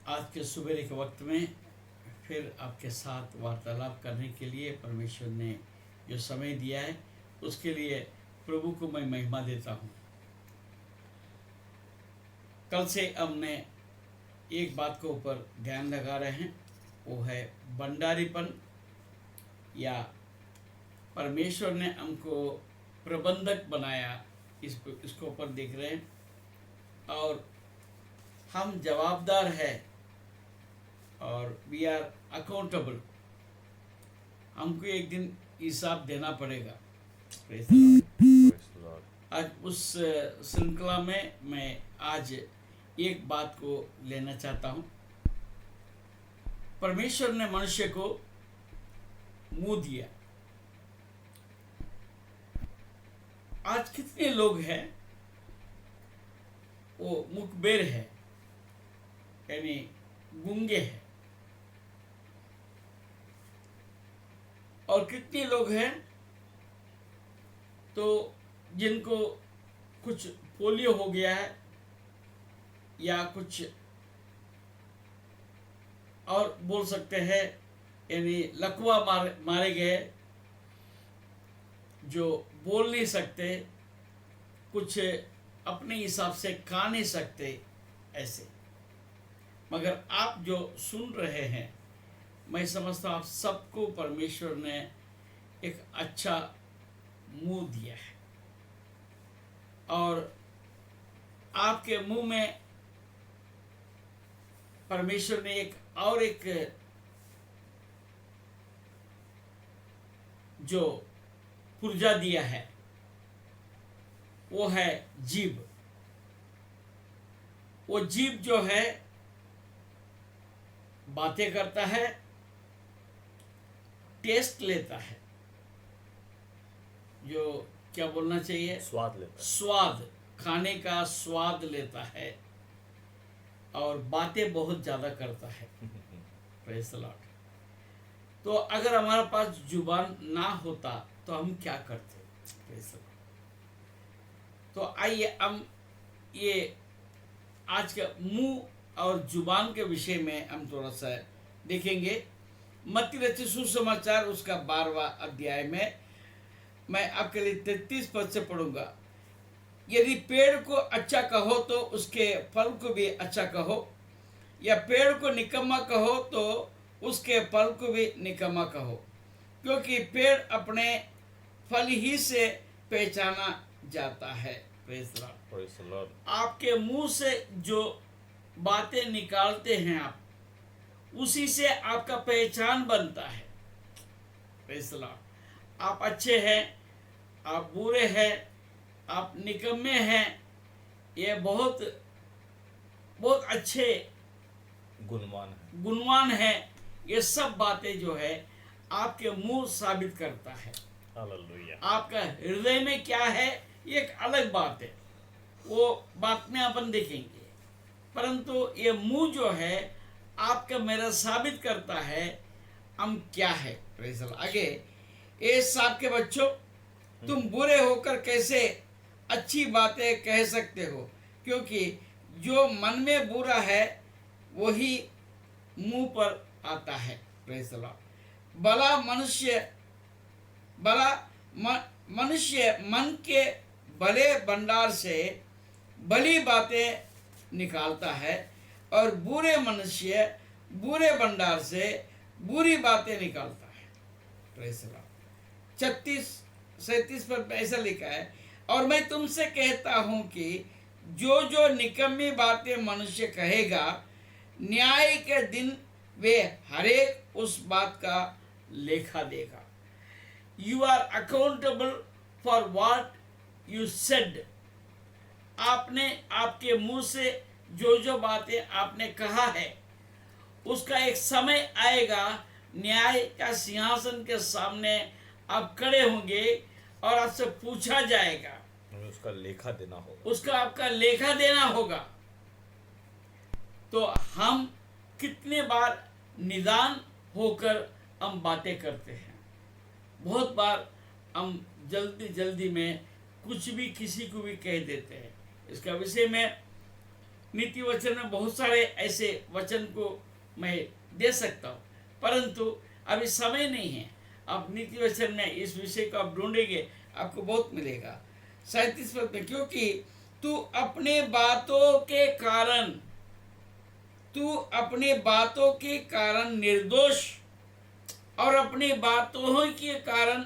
आज के सवेरे के वक्त में फिर आपके साथ वार्तालाप करने के लिए परमेश्वर ने जो समय दिया है उसके लिए प्रभु को मैं महिमा देता हूँ। कल से हमने एक बात के ऊपर ध्यान लगा रहे हैं, वो है भंडारीपन, या परमेश्वर ने हमको प्रबंधक बनाया, इसके ऊपर देख रहे हैं। और हम जवाबदार है और वी आर अकाउंटेबल, हमको एक दिन हिसाब देना पड़ेगा। आज उस श्रृंखला में मैं आज एक बात को लेना चाहता हूँ। परमेश्वर ने मनुष्य को मुंह दिया। आज कितने लोग हैं वो मुखबेर है, यानी गूंगे हैं, और कितने लोग हैं तो जिनको कुछ पोलियो हो गया है या कुछ और बोल सकते हैं, यानी लकवा मारे गए, जो बोल नहीं सकते, कुछ अपने हिसाब से खा नहीं सकते ऐसे। मगर आप जो सुन रहे हैं, मैं समझता हूँ आप सबको परमेश्वर ने एक अच्छा मुंह दिया है, और आपके मुंह में परमेश्वर ने एक जो पुर्जा दिया है, वो है जीभ। वो जीभ जो है बातें करता है, टेस्ट लेता है, जो क्या बोलना चाहिए, स्वाद लेता है, स्वाद, खाने का स्वाद लेता है, और बातें बहुत ज्यादा करता है। Praise the Lord. तो अगर हमारे पास जुबान ना होता तो हम क्या करते? Praise the Lord. तो आइए हम ये आज के मुंह और जुबान के विषय में हम थोड़ा सा देखेंगे। मत्ती रचित सुसमाचार उसका 12वां अध्याय में मैं आपके लिए 33 पद से पढ़ूंगा। यदि पेड़ को अच्छा कहो तो उसके फल को भी अच्छा कहो, या पेड़ को निकम्मा कहो तो उसके फल को भी निकम्मा कहो, क्योंकि पेड़ अपने फल ही से पहचाना जाता है। Praise the Lord. आपके मुंह से जो बातें निकालते हैं आप, उसी से आपका पहचान बनता है। Praise the Lord. आप अच्छे हैं, आप बुरे हैं, आप निकम्मे हैं, ये बहुत बहुत अच्छे गुणवान है, ये सब बातें जो है आपके मुंह साबित करता है। हालेलुया। आपका हृदय में क्या है ये एक अलग बात है, वो बात में अपन देखेंगे। परंतु ये मुंह जो है आपका मेरा साबित करता है हम क्या है। Praise the Lord. आगे, ए साहब के बच्चों, तुम बुरे होकर कैसे अच्छी बातें कह सकते हो, क्योंकि जो मन में बुरा है वही मुंह पर आता है। Praise the Lord. मनुष्य मन के भले भंडार से भली बातें निकालता है, और बुरे मनुष्य बुरे भंडार से बुरी बातें निकालता है। Praise the Lord. 36-37 पर ऐसा लिखा है, और मैं तुमसे कहता हूं कि जो निकम्मी बातें मनुष्य कहेगा, न्याय के दिन वे हरेक उस बात का लेखा देगा। You are accountable for what you said. आपने आपके मुंह से जो बातें आपने कहा है, उसका एक समय आएगा, न्याय का सिंहासन के सामने आप खड़े होंगे और आपसे पूछा जाएगा, उसका लेखा देना होगा, उसका आपका लेखा देना होगा। तो हम कितने बार निदान होकर हम बातें करते हैं। बहुत बार हम जल्दी में कुछ भी किसी को भी कह देते हैं। इसका विषय में नीति वचन में बहुत सारे ऐसे वचन को मैं दे सकता हूँ, परंतु अभी समय नहीं है। आप नीति वचन में इस विषय को आप ढूंढेंगे, आपको बहुत मिलेगा। 37 पद में, क्योंकि तू अपने बातों के कारण निर्दोष और अपनी बातों के कारण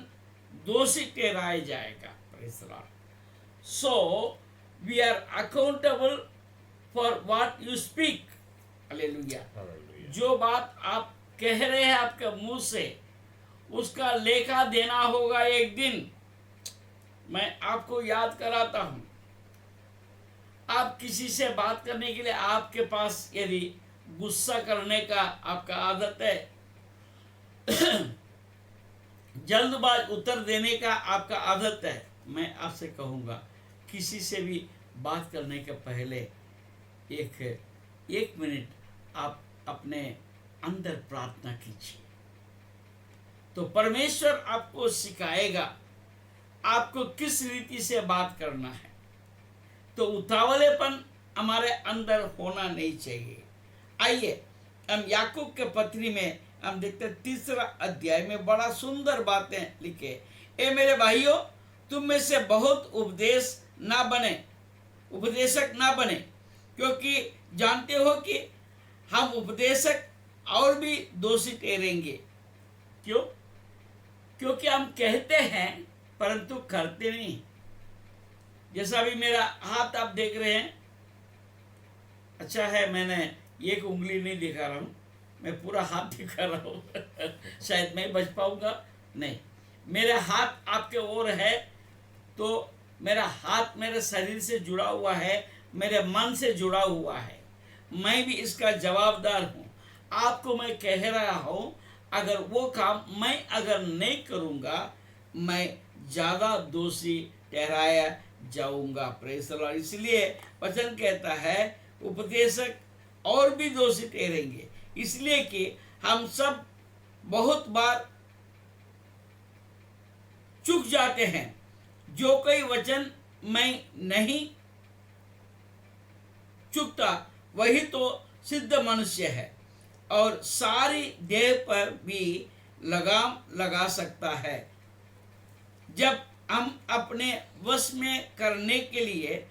दोषी ठहराया जाएगा। Praise the lord. So we are accountable for what you speak. Hallelujah. Hallelujah. जो बात आप कह रहे हैं आपके मुंह से, उसका लेखा देना होगा एक दिन। मैं आपको याद कराता हूं, आप किसी से बात करने के लिए आपके पास यदि गुस्सा करने का आपका आदत है, जल्दबाज उत्तर देने का आपका आदत है, मैं आपसे कहूँगा किसी से भी बात करने के पहले एक मिनट आप अपने अंदर प्रार्थना कीजिए, तो परमेश्वर आपको सिखाएगा आपको किस रीति से बात करना है। तो उतावलेपन हमारे अंदर होना नहीं चाहिए। आइए हम याकूब के पत्री में हम देखते हैं 3 अध्याय में बड़ा सुंदर बातें लिखे। ए मेरे भाइयों, तुम में से बहुत उपदेशक ना बने, क्योंकि जानते हो कि हम उपदेशक और भी दोषी ठहरेंगे। क्यों? क्योंकि हम कहते हैं परंतु करते नहीं। जैसा अभी मेरा हाथ आप देख रहे हैं, अच्छा है मैंने एक उंगली नहीं दिखा रहा हूँ, मैं पूरा हाथ दिखा रहा हूँ। शायद मैं बच पाऊंगा नहीं। मेरा हाथ आपके ओर है, तो मेरा हाथ मेरे शरीर से जुड़ा हुआ है, मेरे मन से जुड़ा हुआ है। मैं भी इसका जवाबदार हूँ। आपको मैं कह रहा हूँ, अगर वो काम मैं अगर नहीं करूँगा, मैं ज़्यादा दोषी ठहराया जाऊंगा। Praise the Lord. इसलिए वचन कहता है उपदेशक और भी दोषी ठहरेंगे, इसलिए कि हम सब बहुत बार चूक जाते हैं। जो कोई वचन मैं नहीं चुकता वही तो सिद्ध मनुष्य है और सारी देह पर भी लगाम लगा सकता है। जब हम अपने वश में करने के लिए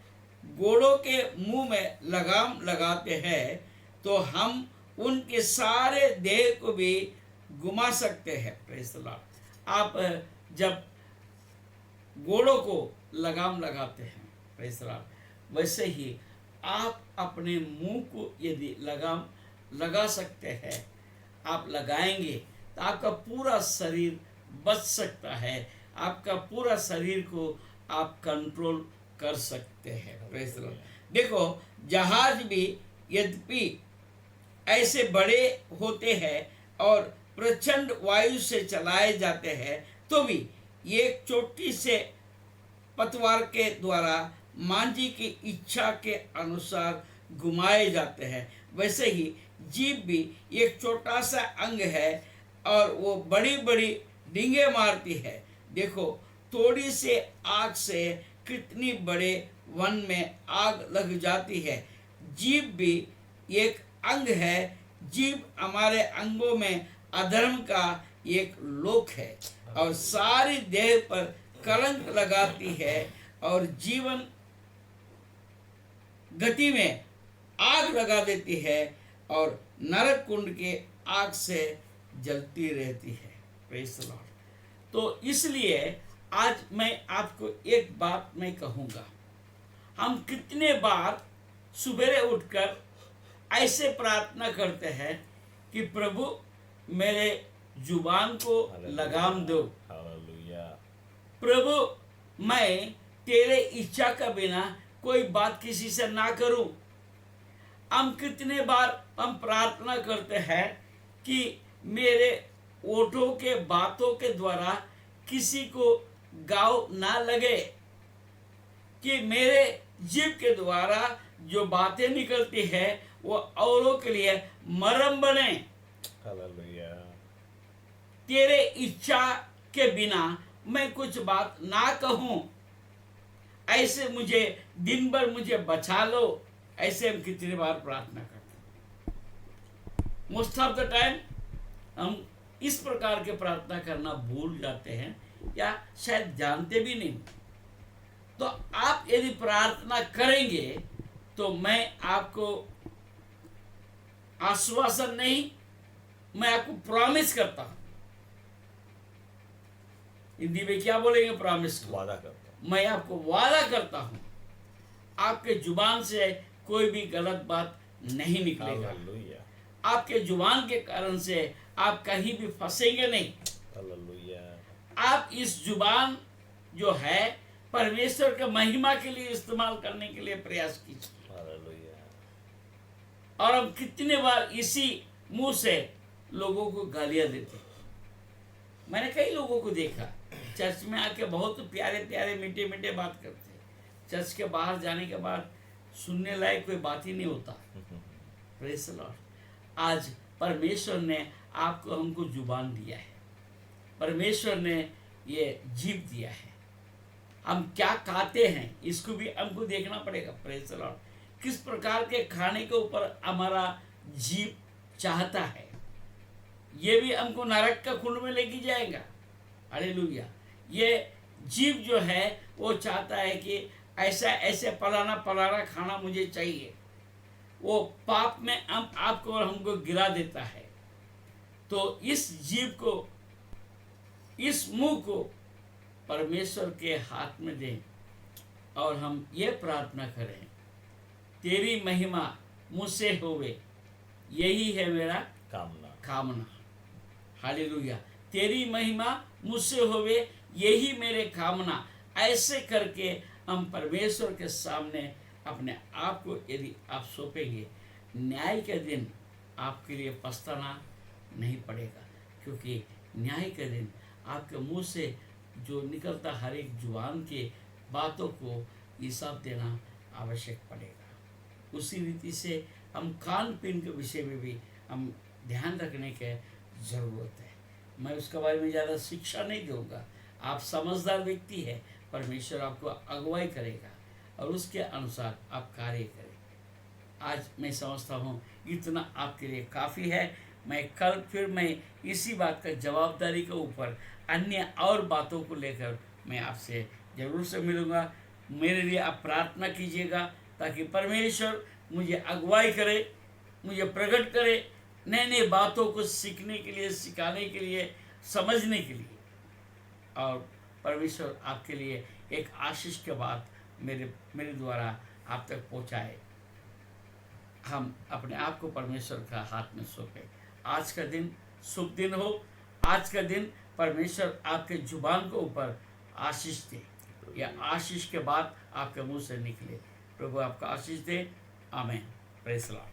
घोड़ों के मुंह में लगाम लगाते हैं, तो हम उनके सारे देह को भी घुमा सकते हैं। Praise the Lord. आप जब घोड़ों को लगाम लगाते हैं, प्रेज़ द लॉर्ड, वैसे ही आप अपने मुंह को यदि लगाम लगा सकते हैं, आप लगाएंगे तो आपका पूरा शरीर बच सकता है, आपका पूरा शरीर को आप कंट्रोल कर सकते हैं। Praise the Lord. देखो, जहाज भी यद्यपि ऐसे बड़े होते हैं और प्रचंड वायु से चलाए जाते हैं, तो भी एक छोटी से पतवार के द्वारा मांझी की इच्छा के अनुसार घुमाए जाते हैं। वैसे ही जीभ भी एक छोटा सा अंग है और वो बड़ी बड़ी डींगे मारती है। देखो, थोड़ी से आग से कितनी बड़े वन में आग लग जाती है। जीभ भी एक अंग है। जीभ हमारे अंगों में अधर्म का एक लोक है और सारी देह पर कलंक लगाती है और जीवन गति में आग लगा देती है और नरक कुंड के आग से जलती रहती है। Praise the Lord. तो इसलिए आज मैं आपको एक बात मैं कहूँगा, हम कितने बार सुबह उठकर ऐसे प्रार्थना करते हैं कि प्रभु मेरे जुबान को लगाम दो। हालेलुया। प्रभु मैं तेरे इच्छा का बिना कोई बात किसी से ना करूं। हम कितने बार हम प्रार्थना करते हैं कि मेरे ओठों के बातों के द्वारा किसी को घाव ना लगे, कि मेरे जीभ के द्वारा जो बातें निकलती है वो औरों के लिए मरहम बने। हालेलुया। तेरे इच्छा के बिना मैं कुछ बात ना कहूं, ऐसे मुझे दिन भर मुझे बचा लो, ऐसे हम कितनी बार प्रार्थना करते हैं। मोस्ट ऑफ द टाइम हम इस प्रकार के प्रार्थना करना भूल जाते हैं या शायद जानते भी नहीं। तो आप यदि प्रार्थना करेंगे तो मैं आपको आश्वासन नहीं, मैं आपको प्रॉमिस करता हूं। हिंदी में क्या बोलेंगे प्रॉमिस को? वादा करता हूं। मैं आपको वादा करता हूं आपके जुबान से कोई भी गलत बात नहीं निकलेगा। हालेलुया, आपके जुबान के कारण से आप कहीं भी फंसेंगे नहीं। हालेलुया, आप इस जुबान जो है परमेश्वर के महिमा के लिए इस्तेमाल करने के लिए प्रयास कीजिए। हालेलुया, और हम कितने बार इसी मुंह से लोगों को गालियां देते हैं। मैंने कई लोगों को देखा चर्च में आके बहुत प्यारे प्यारे मीठे मीठे बात करते हैं, चर्च के बाहर जाने के बाद सुनने लायक कोई बात ही नहीं होता। Praise the Lord. आज परमेश्वर ने आपको हमको जुबान दिया है, परमेश्वर ने ये जीभ दिया है। हम क्या खाते हैं इसको भी हमको देखना पड़ेगा। Praise the Lord. किस प्रकार के खाने के ऊपर हमारा जीभ चाहता है, ये भी हमको नरक का कुंड में लेके जाएगा। हालेलुया। ये जीभ जो है वो चाहता है कि ऐसा ऐसे फलाना फलाना खाना मुझे चाहिए, वो पाप में हम आपको और हमको गिरा देता है। तो इस जीभ को, इस मुंह को परमेश्वर के हाथ में दें और हम ये प्रार्थना करें, तेरी महिमा मुझसे होवे, यही है मेरा कामना। हालेलुया। तेरी महिमा मुझसे होवे, यही मेरे कामना। ऐसे करके हम परमेश्वर के सामने अपने आप को यदि आप सौंपेंगे, न्याय के दिन आपके लिए पछताना नहीं पड़ेगा, क्योंकि न्याय के दिन आपके मुंह से जो निकलता हर एक जुबान के बातों को हिसाब देना आवश्यक पड़ेगा। उसी रीति से हम खान पीन के विषय में भी हम ध्यान रखने की ज़रूरत है। मैं उसके बारे में ज़्यादा शिक्षा नहीं दूंगा। आप समझदार व्यक्ति है, परमेश्वर आपको अगुवाई करेगा और उसके अनुसार आप कार्य करें। आज मैं समझता हूँ इतना आपके लिए काफ़ी है। मैं कल फिर मैं इसी बात का जवाबदारी के ऊपर अन्य और बातों को लेकर मैं आपसे ज़रूर से मिलूँगा। मेरे लिए आप प्रार्थना कीजिएगा ताकि परमेश्वर मुझे अगुवाई करे, मुझे प्रकट करे नए नए बातों को सीखने के लिए, सिखाने के लिए, समझने के लिए। और परमेश्वर आपके लिए एक आशीष के बाद मेरे द्वारा आप तक पहुँचाए। हम अपने आप को परमेश्वर का हाथ में सौंपें। आज का दिन शुभ दिन हो। आज का दिन परमेश्वर आपके जुबान के ऊपर आशीष दे, या आशीष के बाद आपके मुंह से निकले। प्रभु आपका आशीष दे। आमीन। Praise the Lord.